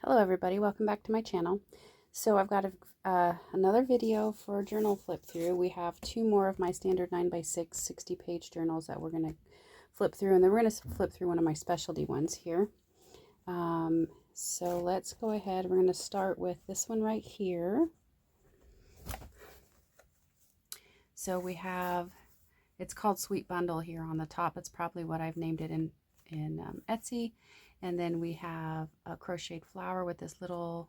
Hello everybody, welcome back to my channel. So I've got another video for journal flip through. We have two more of my standard 9x6 60-page journals that we're going to flip through, and then we're going to flip through one of my specialty ones here. So let's go ahead. We're going to start with this one right here. So we have, it's called Sweet Bundle here on the top. It's probably what I've named it in Etsy. And then we have a crocheted flower with this little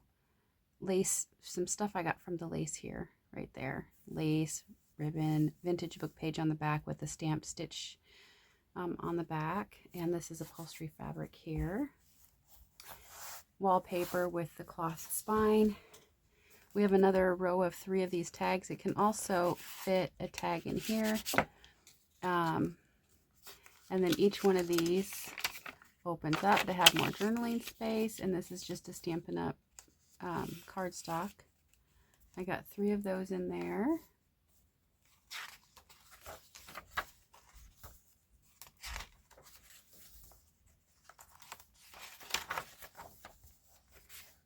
lace, some stuff I got from the lace here, right there. Lace, ribbon, vintage book page on the back with the stamped stitch on the back. And this is upholstery fabric here. Wallpaper with the cloth spine. We have another row of 3 of these tags. It can also fit a tag in here. And then each one of these opens up to have more journaling space, and this is just a Stampin' Up! Cardstock. I got 3 of those in there.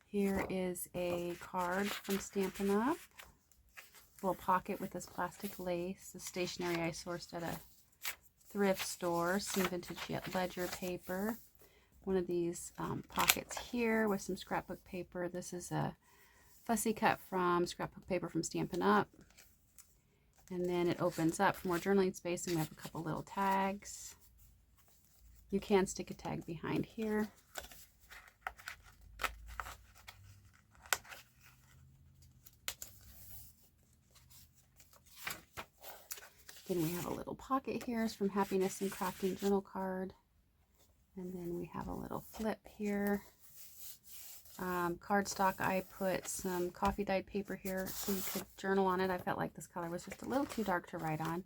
Here is a card from Stampin' Up! Little pocket with this plastic lace. The stationery I sourced at a thrift store. Some vintage ledger paper. One of these pockets here with some scrapbook paper. This is a fussy cut from scrapbook paper from Stampin' Up! And then it opens up for more journaling space, and we have a couple little tags. You can stick a tag behind here. Then we have a little pocket here. It's from Happiness and Crafting Journal Card. And then we have a little flip here. Cardstock, I put some coffee dyed paper here so you could journal on it. I felt like this color was just a little too dark to write on.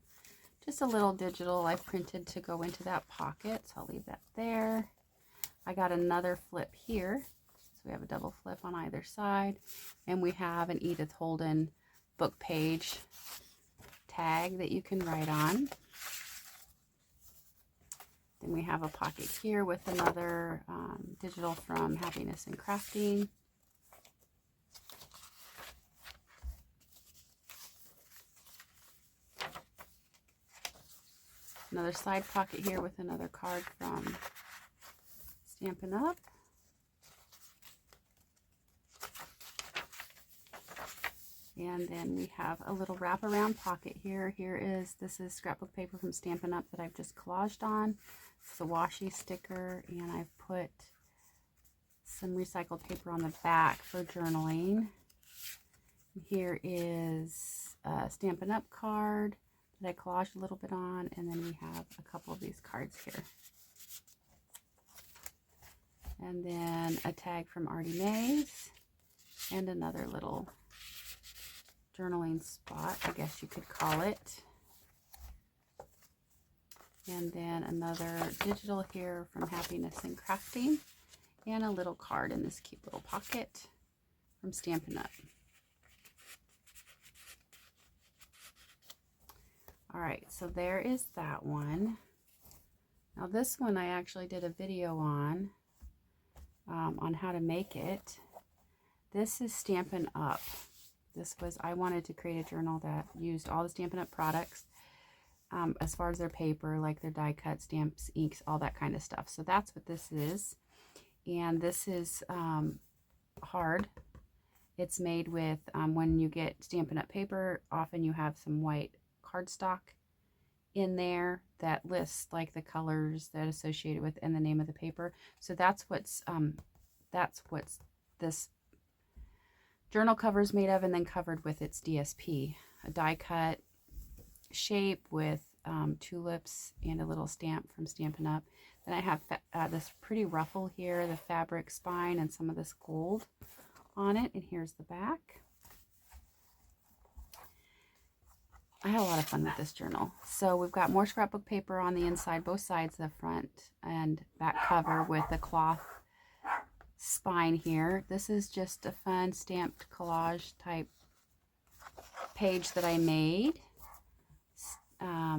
Just a little digital I've printed to go into that pocket, so I'll leave that there. I got another flip here. So we have a double flip on either side. And we have an Edith Holden book page tag that you can write on. Then we have a pocket here with another digital from Happiness and Crafting. Another side pocket here with another card from Stampin' Up! And then we have a little wraparound pocket here. This is scrapbook paper from Stampin' Up! That I've just collaged on. It's a washi sticker, and I've put some recycled paper on the back for journaling. Here is a Stampin' Up! Card that I collaged a little bit on, and then we have a couple of these cards here. And then a tag from Artie Mays, and another little journaling spot, I guess you could call it. And then another digital here from Happiness and Crafting, and a little card in this cute little pocket from Stampin' Up! Alright, so there is that one. Now this one I actually did a video on how to make it. This is Stampin' Up! I wanted to create a journal that used all the Stampin' Up! Products as far as their paper, like their die cut, stamps, inks, all that kind of stuff. So that's what this is. And this is hard. It's made with, when you get Stampin' Up! Paper, often you have some white cardstock in there that lists like the colors that associated with and the name of the paper. So that's what's this journal cover is made of, and then covered with its DSP, a die cut shape with tulips and a little stamp from Stampin' Up! Then I have this pretty ruffle here, the fabric spine, and some of this gold on it. And here's the back. I had a lot of fun with this journal. So we've got more scrapbook paper on the inside, both sides, the front and back cover with the cloth spine here. This is just a fun stamped collage type page that I made.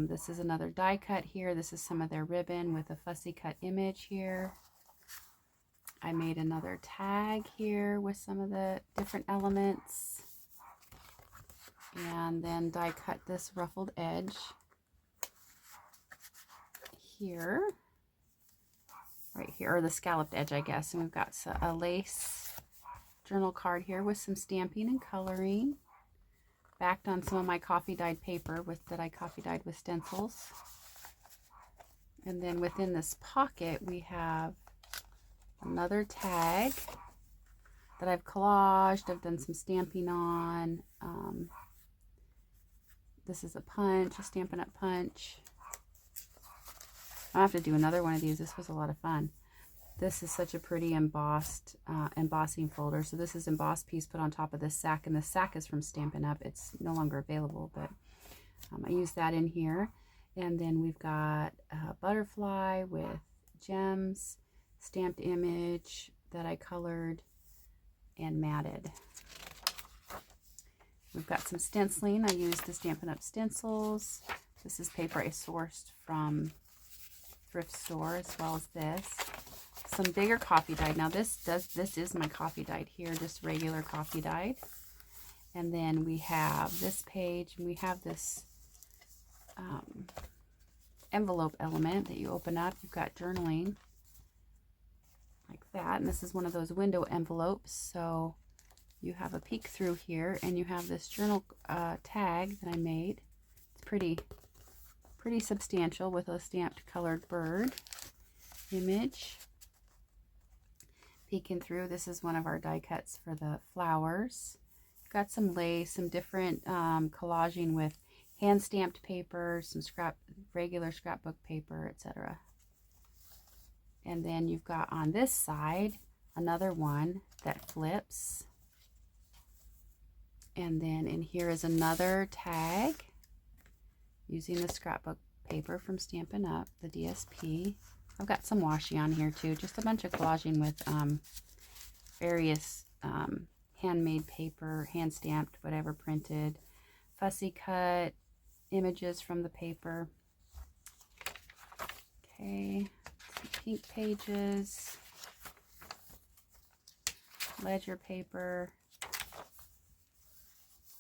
This is another die cut here. This is some of their ribbon with a fussy cut image here. I made another tag here with some of the different elements. And then die cut this ruffled edge here, right here, or the scalloped edge, I guess. And we've got a lace journal card here with some stamping and coloring, backed on some of my coffee dyed paper that I coffee dyed with stencils. And then within this pocket, we have another tag that I've collaged. I've done some stamping on. This is a punch, a Stampin' Up! Punch. I'll have to do another one of these. This was a lot of fun. This is such a pretty embossing folder. So this is embossed piece put on top of this sack, and the sack is from Stampin' Up! It's no longer available, but I use that in here. And then we've got a butterfly with gems, stamped image that I colored and matted. We've got some stenciling. I used the Stampin' Up! Stencils. This is paper I sourced from thrift store, as well as this. Some bigger coffee dyed. Now this is my coffee dyed here, just regular coffee dyed. And then we have this page, and we have this envelope element that you open up. You've got journaling like that, and this is one of those window envelopes, so you have a peek through here, and you have this journal tag that I made. It's pretty substantial with a stamped colored bird image. Peeking through, this is one of our die cuts for the flowers. Got some lace, some different collaging with hand stamped paper, some regular scrapbook paper, etc. And then you've got on this side another one that flips. And then in here is another tag using the scrapbook paper from Stampin' Up!, the DSP. I've got some washi on here too, just a bunch of collaging with various handmade paper, hand stamped, whatever, printed, fussy cut images from the paper. Okay, some pink pages, ledger paper.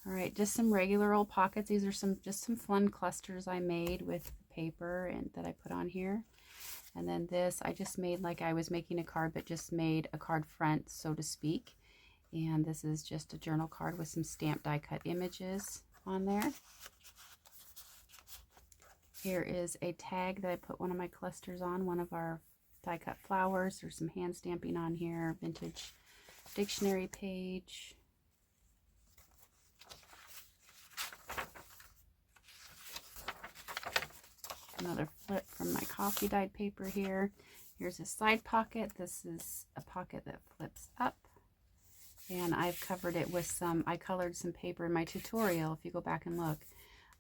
All right, just some regular old pockets. These are just some fun clusters I made with paper and that I put on here. And then this I just made like I was making a card, but just made a card front, so to speak. And this is just a journal card with some stamped die cut images on there. Here is a tag that I put one of my clusters on, one of our die cut flowers. There's some hand stamping on here, vintage dictionary page. Another flip from my coffee dyed paper here. Here's a side pocket. This is a pocket that flips up. And I've covered it with I colored some paper in my tutorial. If you go back and look,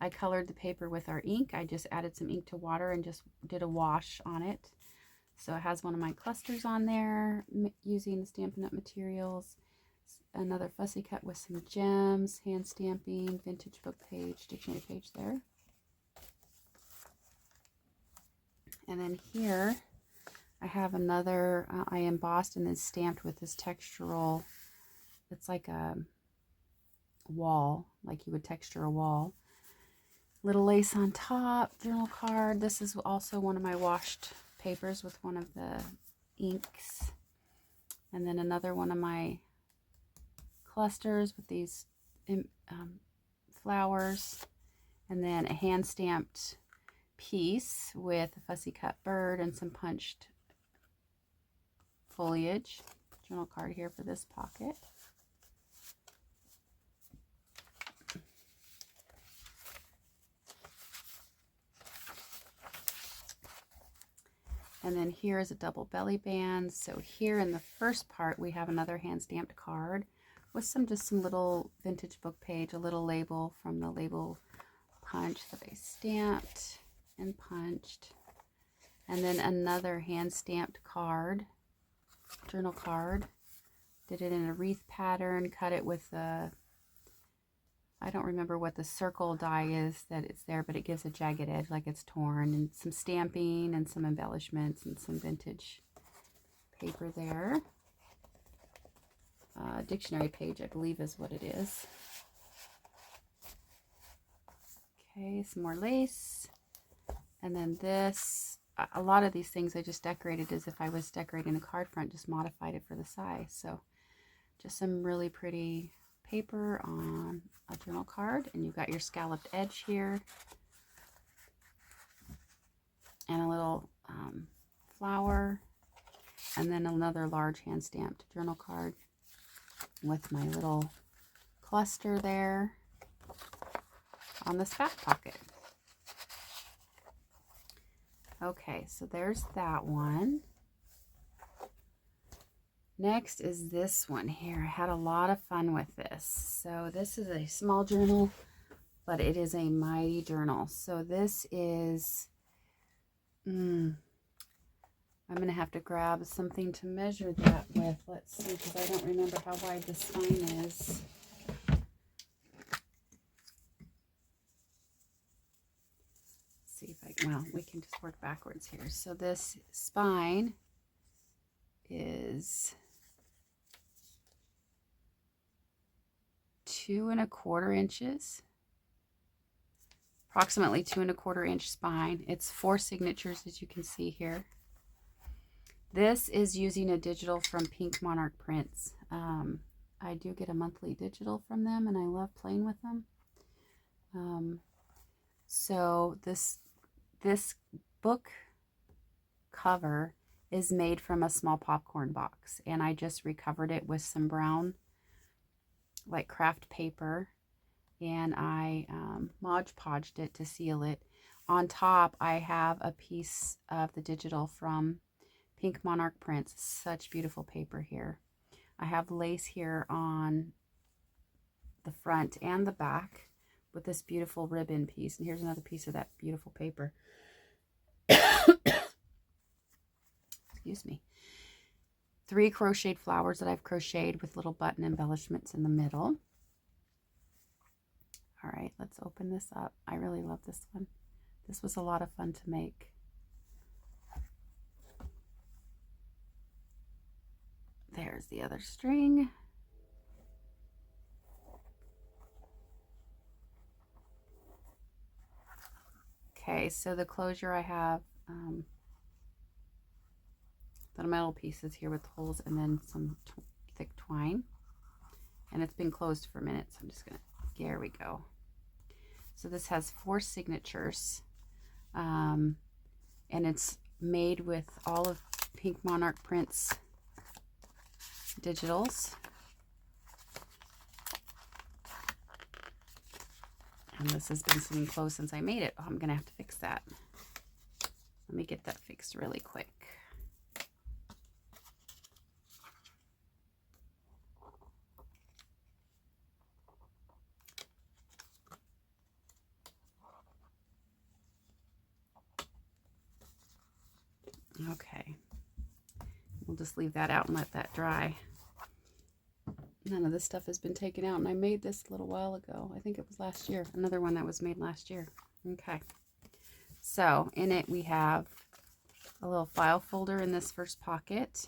I colored the paper with our ink. I just added some ink to water and just did a wash on it. So it has one of my clusters on there using the Stampin' Up! Materials. Another fussy cut with some gems, hand stamping, vintage book page, dictionary page there. And then here I have another, I embossed and then stamped with this textural, it's like a wall, like you would texture a wall. Little lace on top, journal card. This is also one of my washed papers with one of the inks. And then another one of my clusters with these flowers. And then a hand stamped piece with a fussy cut bird and some punched foliage. Journal card here for this pocket. And then here is a double belly band. So here in the first part we have another hand stamped card with just some little vintage book page, a little label from the label punch that I stamped and punched, and then another hand stamped card, journal card. Did it in a wreath pattern, cut it with I don't remember what the circle die is that it's there, but it gives a jagged edge like it's torn, and some stamping and some embellishments and some vintage paper there. dictionary page, I believe is what it is. Okay, some more lace. And then this, a lot of these things I just decorated as if I was decorating a card front, just modified it for the size. So just some really pretty paper on a journal card. And you've got your scalloped edge here. And a little flower. And then another large hand stamped journal card with my little cluster there on this back pocket. Okay, so there's that one. Next is this one here. I had a lot of fun with this. So this is a small journal, but it is a mighty journal. So this is, I'm going to have to grab something to measure that with. Let's see, because I don't remember how wide the spine is. See if I can, well, we can just work backwards here. So this spine is 2¼ inches, approximately 2¼ inch spine. It's 4 signatures, as you can see here. This is using a digital from Pink Monarch Prints. I do get a monthly digital from them, and I love playing with them. So this book cover is made from a small popcorn box, and I just recovered it with some brown, like craft paper, and I Mod Podged it to seal it. On top, I have a piece of the digital from Pink Monarch Prints. Such beautiful paper here. I have lace here on the front and the back with this beautiful ribbon piece. And here's another piece of that beautiful paper. Excuse me. 3 crocheted flowers that I've crocheted with little button embellishments in the middle. All right, let's open this up. I really love this one. This was a lot of fun to make. There's the other string. Okay, so the closure I have the metal pieces here with holes and then some thick twine. And it's been closed for a minute, so I'm just gonna, there we go. So this has 4 signatures, and it's made with all of Pink Monarch Prints digitals. And this has been sitting closed since I made it. Oh, I'm gonna have to fix that. Let me get that fixed really quick. Okay, we'll just leave that out and let that dry. None of this stuff has been taken out, and I made this a little while ago. I think it was last year. Another one that was made last year. Okay, so in it we have a little file folder in this first pocket,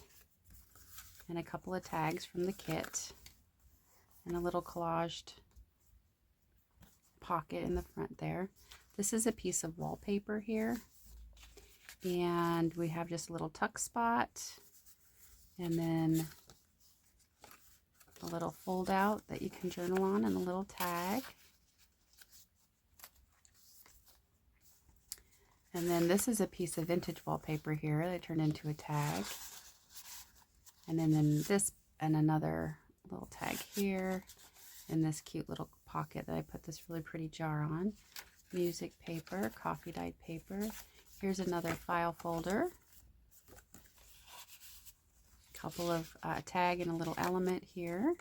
and a couple of tags from the kit, and a little collaged pocket in the front there. This is a piece of wallpaper here. And we have just a little tuck spot, and then a little fold out that you can journal on, and a little tag. And then this is a piece of vintage wallpaper here that I turned into a tag. And then this, and another little tag here, and this cute little pocket that I put this really pretty jar on. Music paper, coffee dyed paper. Here's another file folder, a couple of tag and a little element here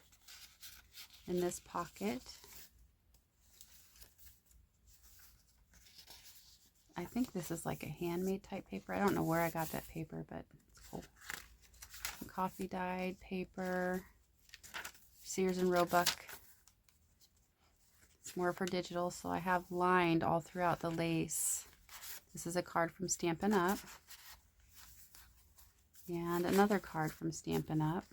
in this pocket. I think this is like a handmade type paper. I don't know where I got that paper, but it's cool. Some coffee dyed paper, Sears and Roebuck. It's more for digital, so I have lined all throughout the lace. This is a card from Stampin' Up, and another card from Stampin' Up.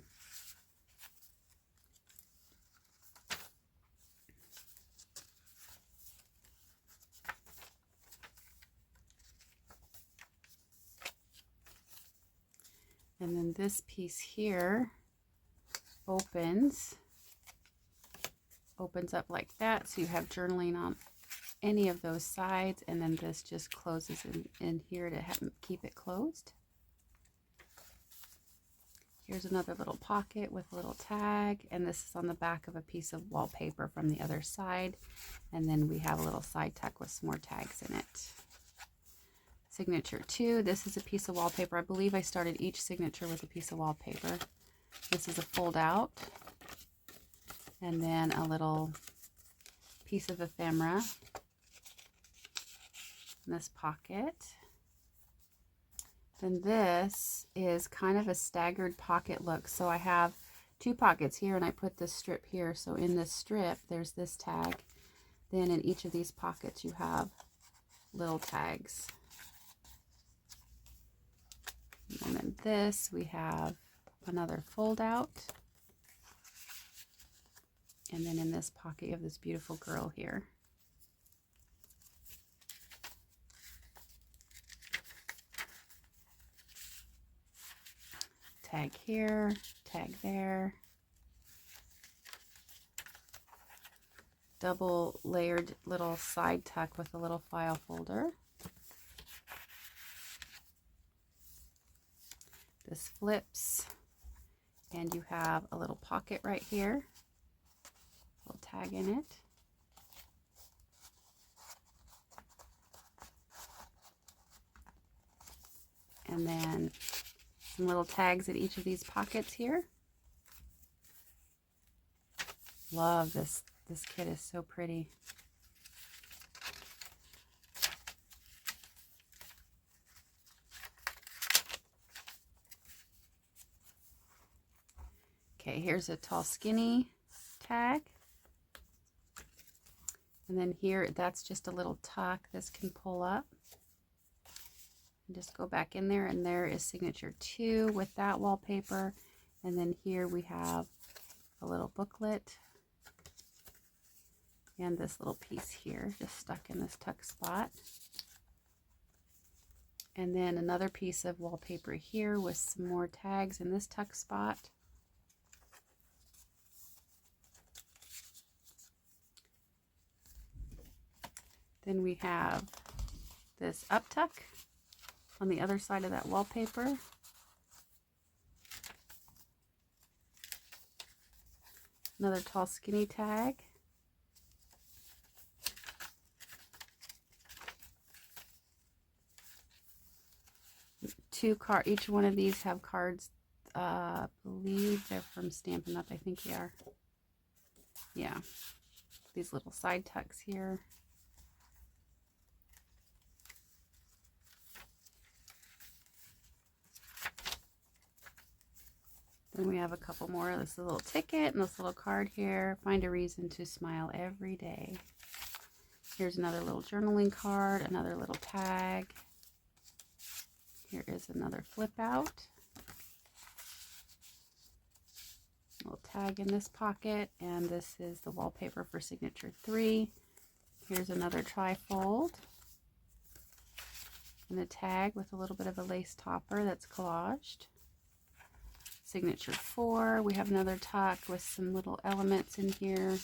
And then this piece here opens up like that, so you have journaling on any of those sides, and then this just closes in here to keep it closed. Here's another little pocket with a little tag, and this is on the back of a piece of wallpaper from the other side, and then we have a little side tuck with some more tags in it. Signature 2, this is a piece of wallpaper. I believe I started each signature with a piece of wallpaper. This is a fold out, and then a little piece of ephemera in this pocket. Then this is kind of a staggered pocket look. So I have 2 pockets here, and I put this strip here. So in this strip, there's this tag. Then in each of these pockets, you have little tags. And then this, we have another fold out. And then in this pocket, you have this beautiful girl here. Tag here, tag there. Double layered little side tuck with a little file folder. This flips, and you have a little pocket right here. Little tag in it. And then some little tags at each of these pockets here. Love this. This kit is so pretty. Okay, here's a tall skinny tag. And then here, that's just a little tuck. This can pull up. And just go back in there, and there is signature 2 with that wallpaper. And then here we have a little booklet. And this little piece here, just stuck in this tuck spot. And then another piece of wallpaper here with some more tags in this tuck spot. Then we have this up tuck on the other side of that wallpaper. Another tall skinny tag. Each one of these have cards. I believe they're from Stampin' Up. I think they are. Yeah. These little side tucks here. Then we have a couple more. This little ticket and this little card here. Find a reason to smile every day. Here's another little journaling card, another little tag. Here is another flip out. A little tag in this pocket, and this is the wallpaper for signature 3. Here's another trifold. And a tag with a little bit of a lace topper that's collaged. Signature 4, we have another tuck with some little elements in here.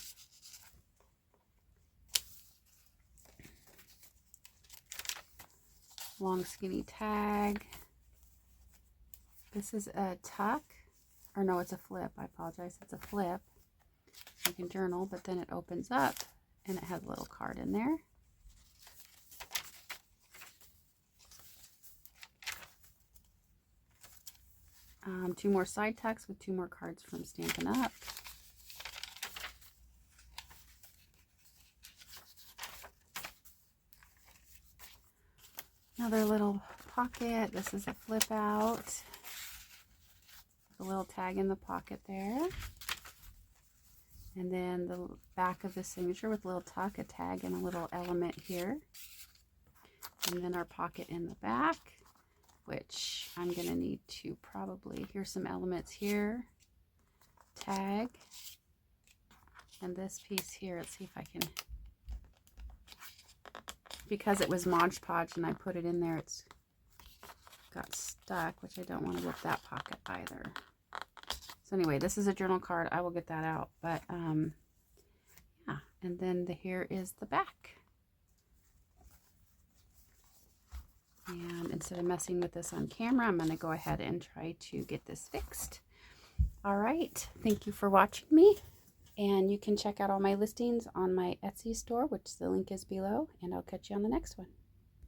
Long skinny tag. This is a tuck, or no, it's a flip. I apologize, it's a flip. You can journal, but then it opens up and it has a little card in there. Two more side tucks with 2 more cards from Stampin' Up. Another little pocket. This is a flip out. A little tag in the pocket there. And then the back of the signature with a little tuck, a tag, and a little element here. And then our pocket in the back, which I'm going to need to probably, here's some elements here, tag, and this piece here. Let's see if I can, because it was Mod Podge and I put it in there, it's got stuck, which I don't want to rip that pocket either. So anyway, this is a journal card. I will get that out. But yeah, and then here is the back. And instead of messing with this on camera, I'm going to go ahead and try to get this fixed. All right, thank you for watching me. And you can check out all my listings on my Etsy store, which the link is below. And I'll catch you on the next one.